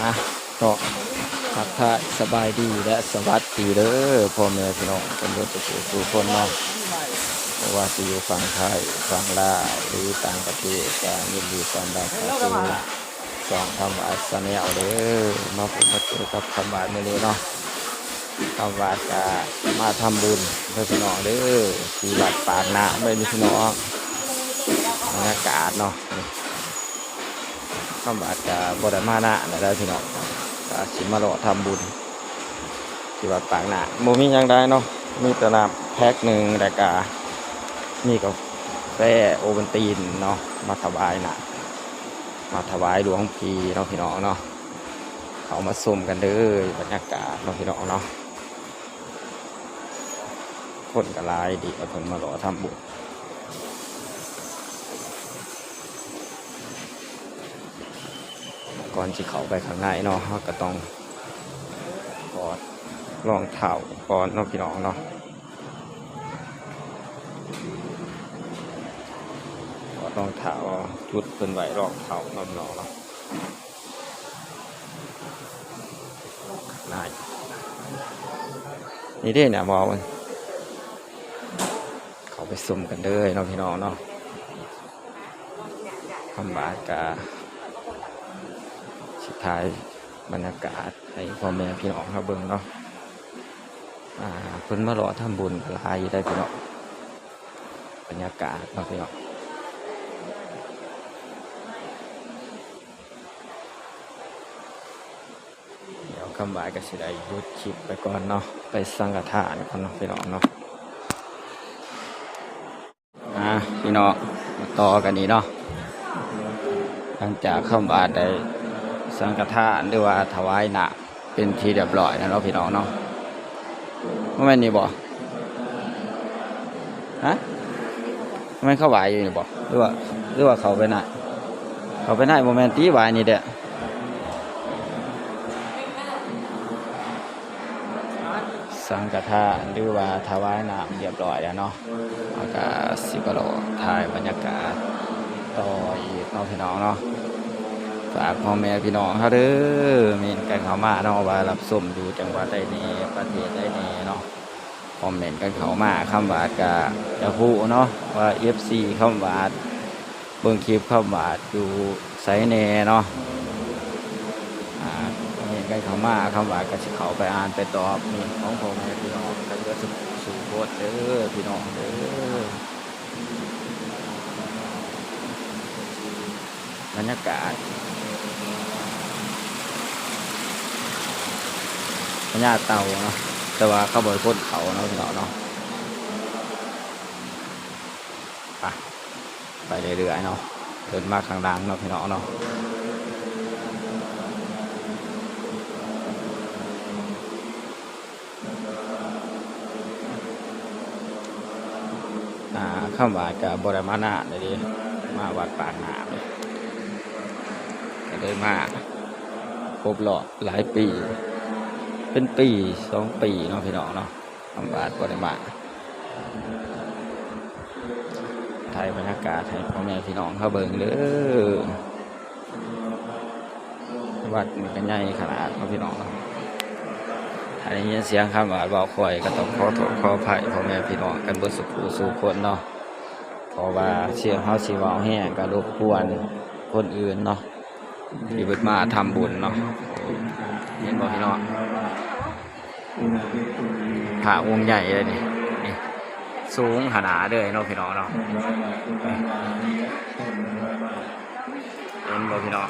มาเนาะทักทายสบายดีและสวัสดีเด้อพ่อแม่พี่น้องคนรถสู่คนเนาะเพราะว่าสิอยู่ฝั่งไทยฝั่งลาวหรือต่างประเทศก็ยินดีต้อนรับเข้าสู่ช่องคำว่าสแนลเด้อมาพบมาเจอกับคำว่ามื้อนี้เนาะคำว่าจะมาทำบุญเพื่อพี่น้องเด้อที่วัดปากน้ำไม่มีพี่น้องบรรยากาศเนาะคำว่าจะบไดมานะได้พี่น้องก็สิมาหล่อทำบุญที่วัดปากน้ำโมมีหยังได้เนาะมีแต่น้ำแพ็คหนึ่งแต่กามีกาแฟโอวัลตินเนาะมาถวายนะมาถวายหลวงพี่เนาะพี่น้องเนาะเขามาชมกันเด้อบรรยากาศเนาะพี่น้องเนาะคนกระลายดีคนมาหล่อทำบุญก่อนที่เขาไปข้างในเนาะก็ต้องกอดรองเท้าก่อนเนาะพี่น้องเนาะกอดรองเท้าจุดเป็นไหวรองเท้าเนาะพี่น้องเนาะนี่เด้เนี่ยมองมันเขาไปซุ่มกันเลยเนาะพี่น้องเนาะคำบาดกาสุดท้ายบรรยากาศให้พ่อแม่พี่น้องเขาเบิ่งเนาะเพิ่นมารอทำบุญหลายได้พี่น้องบรรยากาศเนาะพี่น้องเดี๋ยวคำบ่ายก็สิได้หยุดคลิปไปก่อนเนาะไปสังฆทานก่อนเนาะพี่น้องเนาะพี่น้องมาต่อกันนี้เนาะหลังจากคำบ่ายได้สังฆทานหรือว่าถวายหนักเป็นทีเรียบร้อยนะเนาะพี่น้องเนาะไม่แม่นนี่บ่ฮะไม่เข้าไหวอยู่นี่บ่หรือว่าเขาไปไหนโมเมนต์ตีไหวนี่เด้อสังฆทานหรือว่าถวายน้ำเรียบร้อยแล้วเนาะแล้วก็สิบโลถ่ายบรรยากาศต่ออีกเนาะพี่น้องเนาะฝากพ่อแม่พี่น้องเขาเด้อมีกันเขามาเนาะว่ารับชมอยู่จังหวัดใดนี่ประเทศใดนี่เนาะคอมเมนต์กันเขามาคำว่าจะพูดเนาะว่า FC คำว่าเบิ่งคลิปคำว่าอยู่ไซเน่เนาะเห็นกันเขามาคำว่าก็สิเขาไปอ่านไปตอบนี่ของพ่อแม่พี่น้องกันก็สู่โคตรเด้อพี่น้องเด้อบรรยากาศพญาเต่าเนาะแต่ว่าเขาบ่อยพ้นเขาเนาะพี่น้องเนาะไปเรื่อยๆเนาะเดินมาข้างล่างเนาะพี่น้องเนาะข้ามวัดกับบรมานาเลยดิมาวัดปากน้ำเลยก็เลยมาครบรอบหลายปีเป็นปี2 ปีเนาะพี่น้องเนาะคำบาดบริมาถ่ายบรรยากาศให้พ่อแม่พี่น้องเขาเบิ่งเด้อวัดมันก็ใหญ่ขนาดเนาะพี่น้องเนาะถ้าได้ยินเสียงคำบาดบอกคอยก็ต้องขอโทษขออภัยพ่อแม่พี่น้องกันเบิดสู่คนเนาะเพราะว่าเสียงเขาสีวาวแห้งก็รบกวนคนอื่นเนาะที่เบิดมาทำบุญเนาะเห็นบ่พี่น้องพระองค์ใหญ่เลยนี่สูงขนาดเลยเนาะพี่น้องเนาะเห็นบ่พี่น้อง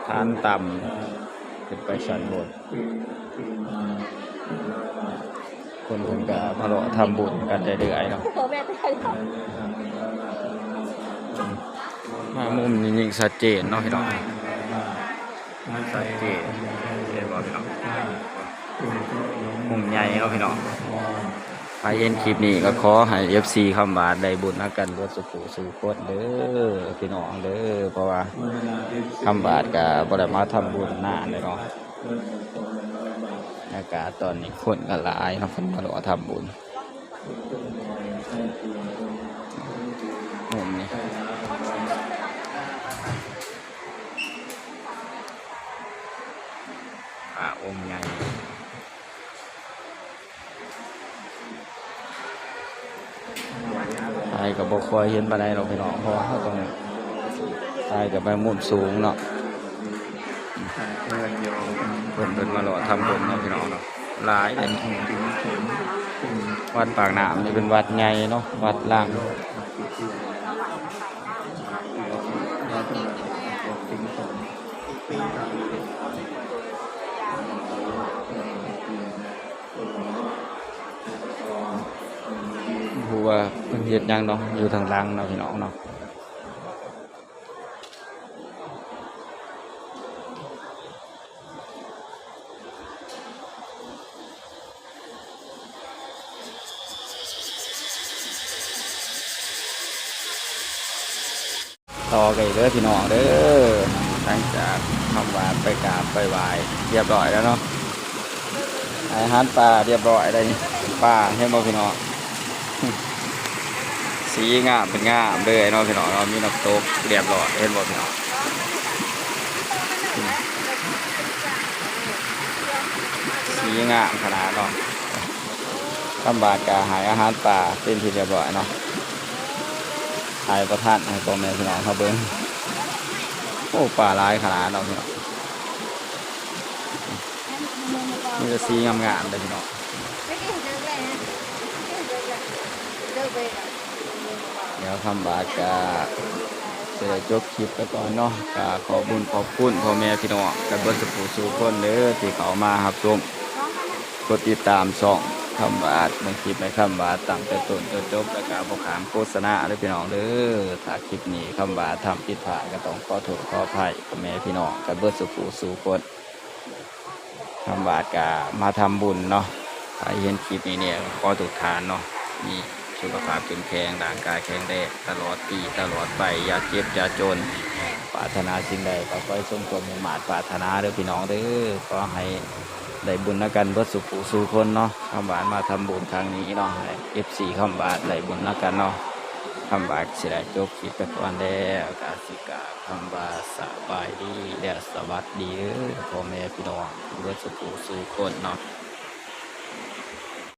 ทานต่ำเป็นไปชั้นบนคนก็มาหล่อทำบุญกันเรื่อยๆเนาะมามุมนี้ยิ่งชัดเจนเนาะพี่น้องชัดเจนเห็นบ่พี่น้องมุมใหญ่เนาะพี่น้องไปเอ็นคลิปนี้ก็ขอให้ FC คำบาดได้บุญนักกันรถสู่โคตรเด้อพี่น้องเด้อเพราะว่าคำบาดก็บ่ได้มาทำบุญนานเลยเนาะอากาศตอนนี้คนก็หลายเนาะคนมาหล่อทำบุญมุมนี้ บ่ค่อยเห็นปานใดหรอกพี่น้องเพราะว่าเขาต้องตายกับไปมุมสูงเนาะเพิ่นมาหล่อทำบุญเนาะพี่น้องเนาะหลายเลยวัดปากน้ำนี่เป็นวัดใหญ่เนาะวัดล่างผู้ว่าเพิ่นเฮ็ดหยังเนาะอยู่ทางหลังเนาะพี่น้องเนาะต่อกันอีกเด้อพี่น้องเด้อหลังจากทำหวานไปกราบไปไหว้เรียบร้อยแล้วเนาะอาหารปลาเรียบร้อยได้นี่ปลาให้บ่พี่น้องสีงามเป็นงามเลยเนาะพี่น้องเรามีน้ำตกเรียบร้อยเห็นบ่พี่น้องสีงามขนาดเนาะทำบาตรกาหายอาหารป่าเป็นที่เรียบร้อยเนาะหายประทานให้พ่อแม่พี่น้องเขาเบิ้งโอ้ป่าหลายขนาดเนาะพี่น้องมีแต่สีงามๆเลยพี่น้องเดี๋ยวทำบาตรกาจะได้จบคลิปไปก่อนเนาะกาขอบุญขอบคุณพ่อแม่พี่น้องกับเบิ้งสุขสู่คนเด้อที่เขามาครับชมกดติดตามช่องคำบาดบางคลิปในคำบาดตั้งแต่ต้นจนจบแล้วก็บอกขามโฆษณาเลยพี่น้องเด้อถ้าคลิปนี้คำบาดทำผิดพลาดก็ต้องขอโทษขออภัยพ่อแม่พี่น้องกับเบิ้งสุขสู่คนคำบาดกามาทำบุญเนาะถ้าเห็นคลิปนี้เนี่ยขอถูกทานเนาะมีสุขภาพเข้มแข็งร่างกายแข็งแรงตลอดปีตลอดไปอย่าเจ็บอย่าจนปรารถนาสิ่งใดก็ขอให้สมความมุ่งมั่นปรารถนาเด้อพี่น้องเด้อขอให้ได้บุญนักกันเบิดสุขสู่คนเนาะคำหวานมาทำบุญครั้งนี้เนาะให้ FC คำหวานได้บุญนักกันเนาะคำหวานสิได้จบคลิปไปก่อนแล้วกาสิกาคำว่าสบายดีและสวัสดีเด้อพ่อแม่พี่น้องเบิดสุขสู่คนเนาะ